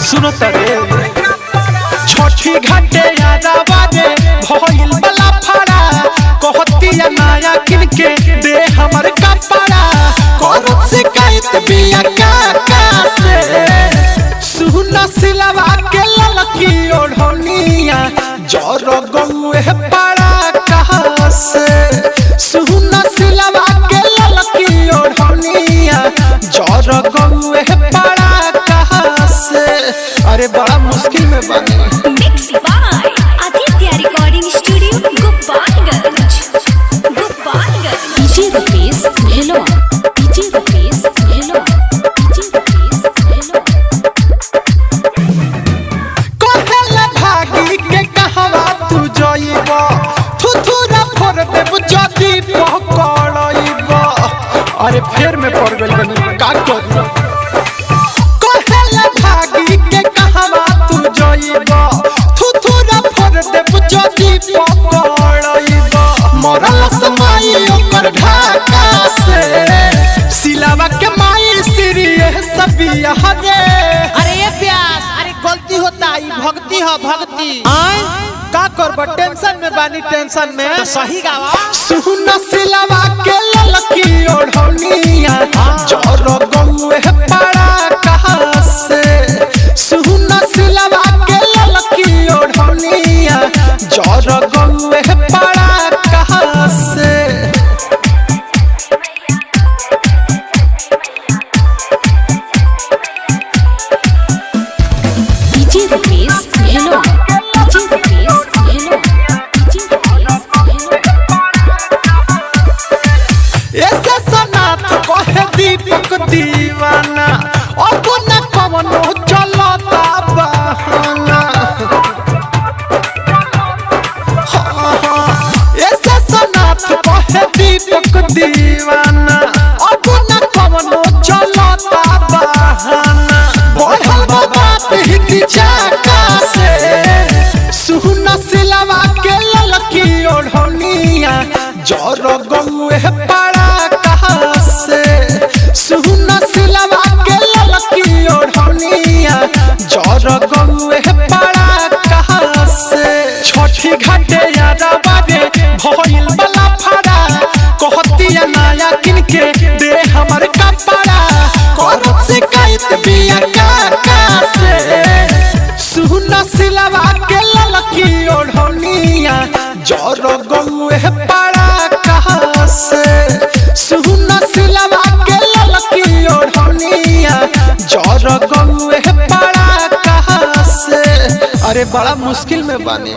सुनो तरे छठी घाटे यादवा रे भइल बला फड़ा कहतिया नया किन के दे हमर कपड़ा करत शिकायत बिया काका से सुना सिलवा के ललकी ओढ़निया जर गौए पड़ा कहां से सुना सिलवा के ललकी ओढ़निया जर गौए पड़ा कहां से। अरे बड़ा मुश्किल में बने। Mix by Aditya recording studio Gopalganj. DJ Rupesh hello DJ Rupesh hello DJ Rupesh hello कहला भागी के कहवा तू जइबो थुथुरा फोड़ देब जदी पकड़इबो। अरे फेर में पड़ गइल बनी का करी कहला भागी के कहवा तू जइबो थुथुरा फोड़ देब जदी पकड़इबो। मरल समाई ओकर ढाका से सिलावा के माई सिरिये सबिया रे। अरे ये प्यास, अरे गलती होता है, भक्ति है भक्ति। का करब टेंशन में बानी टेंशन में तो सही गावा। सुना सिलवा के ललकी ओढ़निया जर गौए पड़ा कहां से सुना सिलवा के ललकी ओढ़निया जर गौए पड़ा कहां से। DJ Rupesh hello DJ Rupesh hello DJ Rupesh hello ऐसे सनात कहे दीपक दीवाना अब न कवनो चलता बहाना। ऐसे सनात कहे दीपक दीवाना अब न कवनो चलता बहाना। बढ़ल बात हिती चाका से सुना सिलवा के ललकी ओढ़निया जर गौए पड़ा कहां से सुना सिलवा के ललकी ओढ़निया जर गौए पड़ा कहां से। छठी घाटे यादवा रे भइल बला फड़ा कहतिया नया किन के दे हमर कपड़ा करत शिकायत बिया काका से सुना सिलवा के ललकी ओढ़निया जर गौए पड़ा कहां से सुना सिलवा के ललकी ओढ़निया जर गौए पड़ा कहां से। अरे बड़ा मुश्किल में बने।